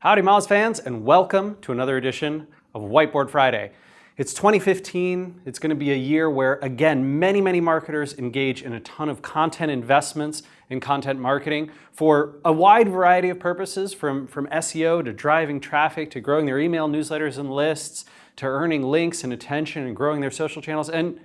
Howdy Moz fans, and welcome to another edition of Whiteboard Friday. It's 2015. It's going to be a year where, again, many marketers engage in a ton of content investments in content marketing for a wide variety of purposes, from SEO to driving traffic to growing their email newsletters and lists to earning links and attention and growing their social channels. And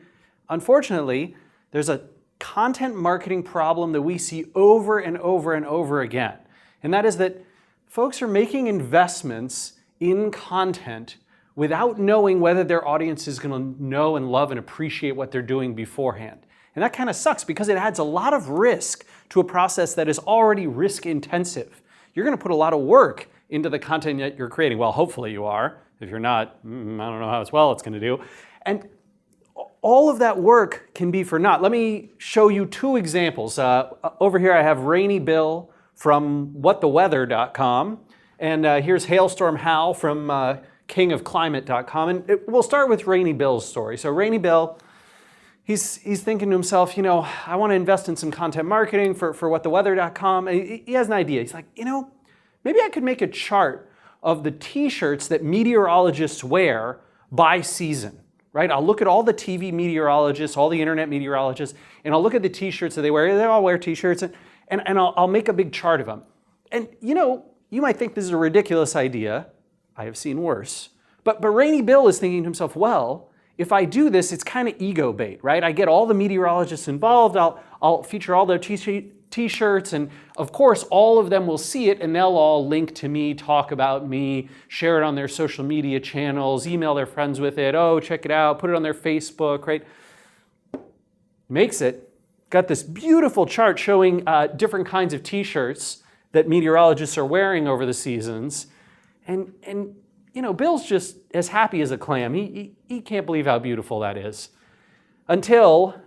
unfortunately, there's a content marketing problem that we see over and over again. And that is that folks are making investments in content without knowing whether their audience is going to know and love and appreciate what they're doing beforehand. And that kind of sucks because it adds a lot of risk to a process that is already risk intensive. You're going to put a lot of work into the content that you're creating. Well, hopefully you are. If you're not, I don't know how well it's going to do. And all of that work can be for naught. Let me show you two examples. Over here I have Rainy Bill from whattheweather.com, and here's Hailstorm Hal from kingofclimate.com. And we'll start with Rainy Bill's story. So Rainy Bill, he's thinking to himself, I want to invest in some content marketing for whattheweather.com. He has an idea. He's like, maybe I could make a chart of the t-shirts that meteorologists wear by season, right? I'll look at all the TV meteorologists, all the internet meteorologists, and I'll look at the t-shirts that they wear. They all wear t-shirts, and I'll make a big chart of them. And you might think this is a ridiculous idea. I have seen worse. But Rainy Bill is thinking to himself, well, if I do this, it's kind of ego bait, right? I get all the meteorologists involved. I'll feature all their t-shirts, and of course, all of them will see it, and they'll all link to me, talk about me, share it on their social media channels, email their friends with it. Oh, check it out, put it on their Facebook, right? Makes it. Got this beautiful chart showing different kinds of t-shirts that meteorologists are wearing over the seasons. And Bill's just as happy as a clam. He can't believe how beautiful that is until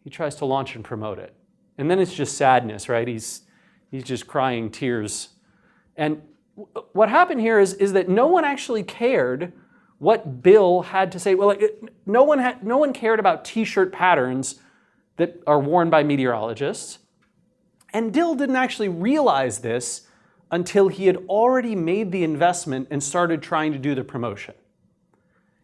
he tries to launch and promote it. And then it's just sadness, right? He's just crying tears. And what happened here is that no one actually cared what Bill had to say. Well, no one cared about t-shirt patterns that are worn by meteorologists. And Bill didn't actually realize this until he had already made the investment and started trying to do the promotion.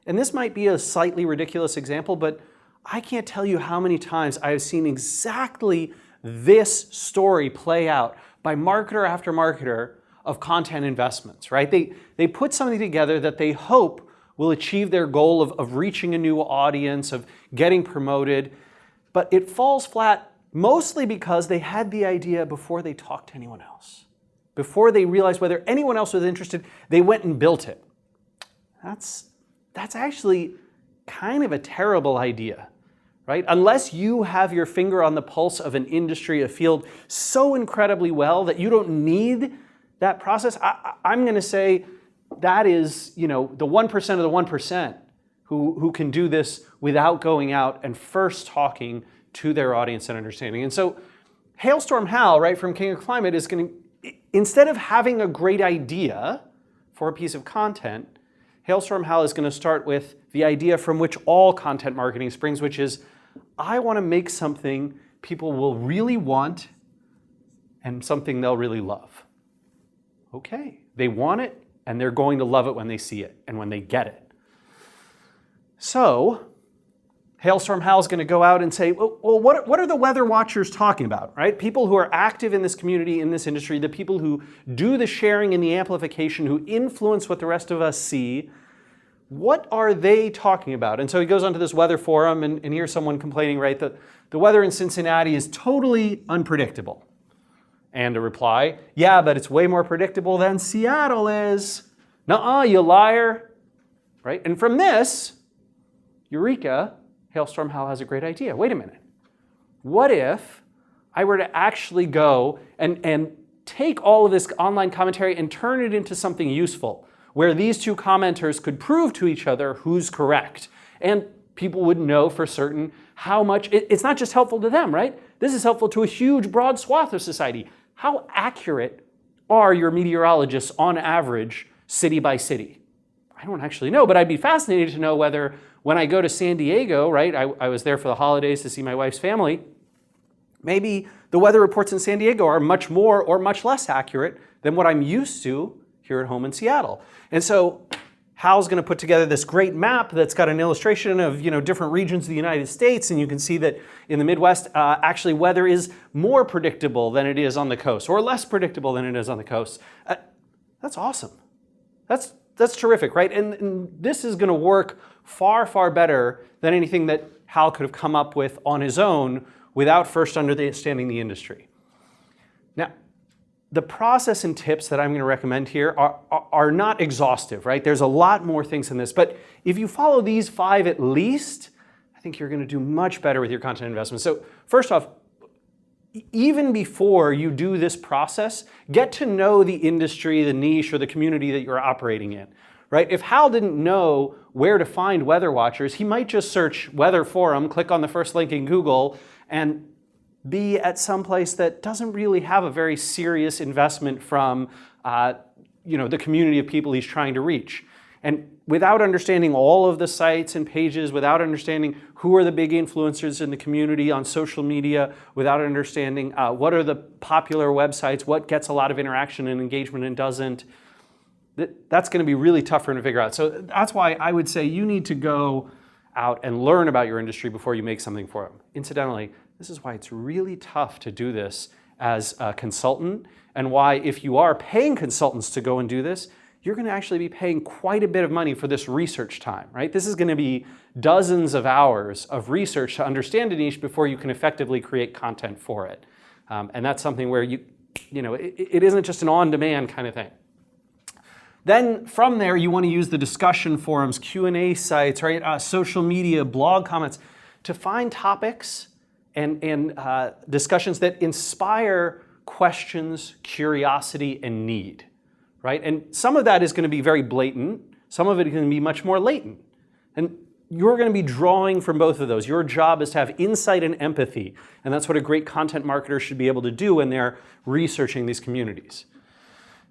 And this might be a slightly ridiculous example, but I can't tell you how many times I have seen exactly this story play out by marketer after marketer of content investments, right? They put something together that they hope will achieve their goal of reaching a new audience, of getting promoted, but it falls flat mostly because they had the idea before they talked to anyone else. Before they realized whether anyone else was interested, they went and built it. That's actually kind of a terrible idea, right? Unless you have your finger on the pulse of an industry, a field so incredibly well that you don't need that process, I'm going to say that is, the 1% of the 1% who can do this without going out and first talking to their audience and understanding. And so Hailstorm Hal, right, from King of Climate is going to, instead of having a great idea for a piece of content, Hailstorm Hal is going to start with the idea from which all content marketing springs, which is, I want to make something people will really want and something they'll really love. Okay, they want it and they're going to love it when they see it and when they get it. So Hailstorm Hal is going to go out and say, well, what are the weather watchers talking about, right? People who are active in this community, in this industry, the people who do the sharing and the amplification, who influence what the rest of us see, what are they talking about? And so he goes onto this weather forum and hears someone complaining, right, that the weather in Cincinnati is totally unpredictable. And a reply, yeah, but it's way more predictable than Seattle is. Nuh-uh, you liar, right? And from this, eureka, Hailstorm Hal has a great idea. Wait a minute. What if I were to actually go and take all of this online commentary and turn it into something useful, where these two commenters could prove to each other who's correct, and people would know for certain how much, it's not just helpful to them, right? This is helpful to a huge, broad swath of society. How accurate are your meteorologists on average, city by city? I don't actually know, but I'd be fascinated to know whether when I go to San Diego, right, I was there for the holidays to see my wife's family, maybe the weather reports in San Diego are much more or much less accurate than what I'm used to here at home in Seattle. And so Hal's going to put together this great map that's got an illustration of different regions of the United States, and you can see that in the Midwest, actually weather is more predictable than it is on the coast, or less predictable than it is on the coast. That's awesome. That's terrific, right? And this is going to work far, far better than anything that Hal could have come up with on his own without first understanding the industry. Now, the process and tips that I'm going to recommend here are not exhaustive, right? There's a lot more things than this, but if you follow these 5 at least, I think you're going to do much better with your content investment. So first off, even before you do this process, get to know the industry, the niche, or the community that you're operating in, right? If Hal didn't know where to find weather watchers, he might just search weather forum, click on the first link in Google, and be at some place that doesn't really have a very serious investment from the community of people he's trying to reach. And without understanding all of the sites and pages, without understanding who are the big influencers in the community on social media, without understanding what are the popular websites, what gets a lot of interaction and engagement and doesn't, that's going to be really tough for him to figure out. So that's why I would say you need to go out and learn about your industry before you make something for him. Incidentally, this is why it's really tough to do this as a consultant, and why if you are paying consultants to go and do this, you're going to actually be paying quite a bit of money for this research time, right? This is going to be dozens of hours of research to understand a niche before you can effectively create content for it. And that's something where it isn't just an on-demand kind of thing. Then from there, you want to use the discussion forums, Q&A sites, right? Social media, blog comments to find topics and discussions that inspire questions, curiosity, and need, right? And some of that is going to be very blatant. Some of it is going to be much more latent. And you're going to be drawing from both of those. Your job is to have insight and empathy. And that's what a great content marketer should be able to do when they're researching these communities.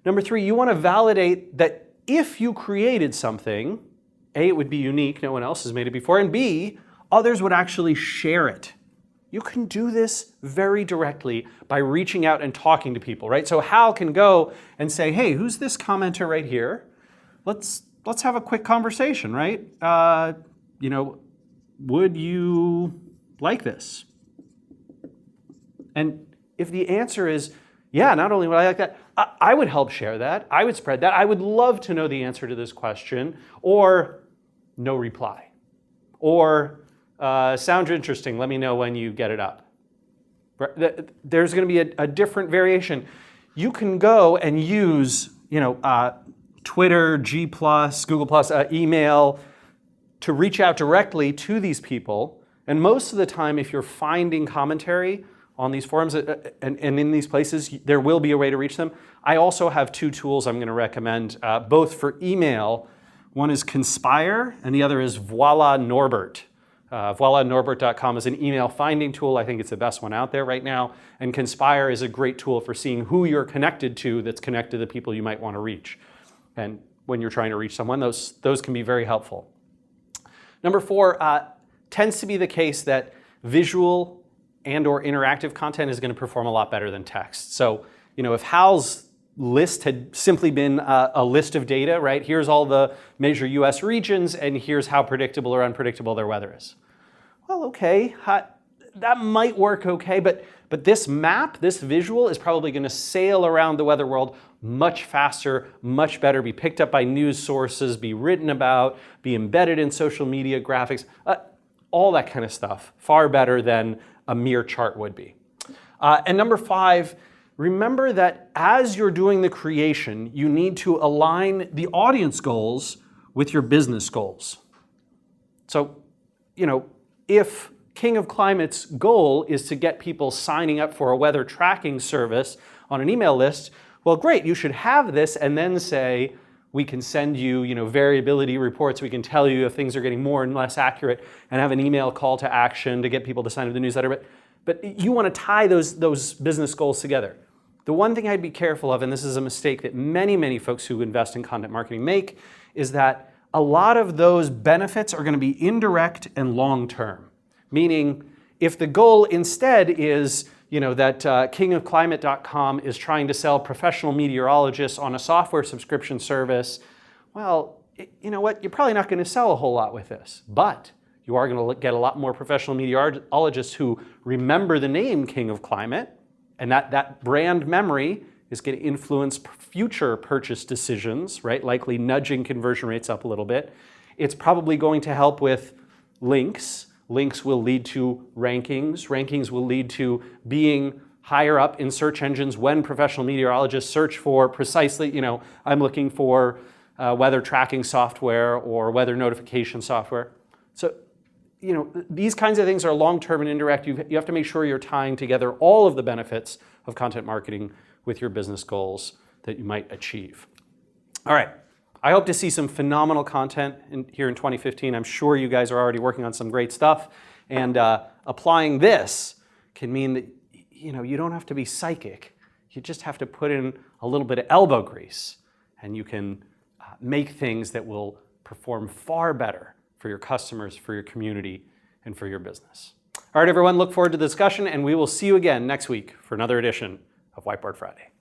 Number 3, you want to validate that if you created something, A, it would be unique, no one else has made it before, and B, others would actually share it. You can do this very directly by reaching out and talking to people, right? So Hal can go and say, hey, who's this commenter right here? Let's have a quick conversation, right? Would you like this? And if the answer is, yeah, not only would I like that, I would help share that. I would spread that. I would love to know the answer to this question, or no reply, or sounds interesting, let me know when you get it up. There's going to be a different variation. You can go and use Twitter, G+, Google+, email to reach out directly to these people. And most of the time, if you're finding commentary on these forums and in these places, there will be a way to reach them. I also have 2 tools I'm going to recommend, both for email. One is Conspire, and the other is Voila Norbert. VoilaNorbert.com is an email finding tool. I think it's the best one out there right now. And Conspire is a great tool for seeing who you're connected to that's connected to the people you might want to reach. And when you're trying to reach someone, those can be very helpful. Number 4, tends to be the case that visual and or interactive content is going to perform a lot better than text. So, if Hal's list had simply been a list of data, right? Here's all the major US regions, and here's how predictable or unpredictable their weather is. Well, okay, that might work okay, but this map, this visual is probably going to sail around the weather world much faster, much better, be picked up by news sources, be written about, be embedded in social media graphics, all that kind of stuff, far better than a mere chart would be. And number 5, remember that as you're doing the creation, you need to align the audience goals with your business goals. So, if King of Climate's goal is to get people signing up for a weather tracking service on an email list, well, great, you should have this and then say, we can send you, variability reports. We can tell you if things are getting more and less accurate, and have an email call to action to get people to sign up to the newsletter. But you want to tie those business goals together. The one thing I'd be careful of, and this is a mistake that many, many folks who invest in content marketing make, is that a lot of those benefits are going to be indirect and long-term. Meaning, if the goal instead is that kingofclimate.com is trying to sell professional meteorologists on a software subscription service. Well, you know what? You're probably not going to sell a whole lot with this, but you are going to get a lot more professional meteorologists who remember the name King of Climate, and that brand memory is going to influence future purchase decisions, right? Likely nudging conversion rates up a little bit. It's probably going to help with links. Links will lead to rankings. Rankings will lead to being higher up in search engines when professional meteorologists search for precisely, I'm looking for weather tracking software or weather notification software. So, these kinds of things are long-term and indirect. You have to make sure you're tying together all of the benefits of content marketing with your business goals that you might achieve. All right. I hope to see some phenomenal content here in 2015. I'm sure you guys are already working on some great stuff. And applying this can mean that you don't have to be psychic. You just have to put in a little bit of elbow grease, and you can make things that will perform far better for your customers, for your community, and for your business. All right, everyone, look forward to the discussion, and we will see you again next week for another edition of Whiteboard Friday.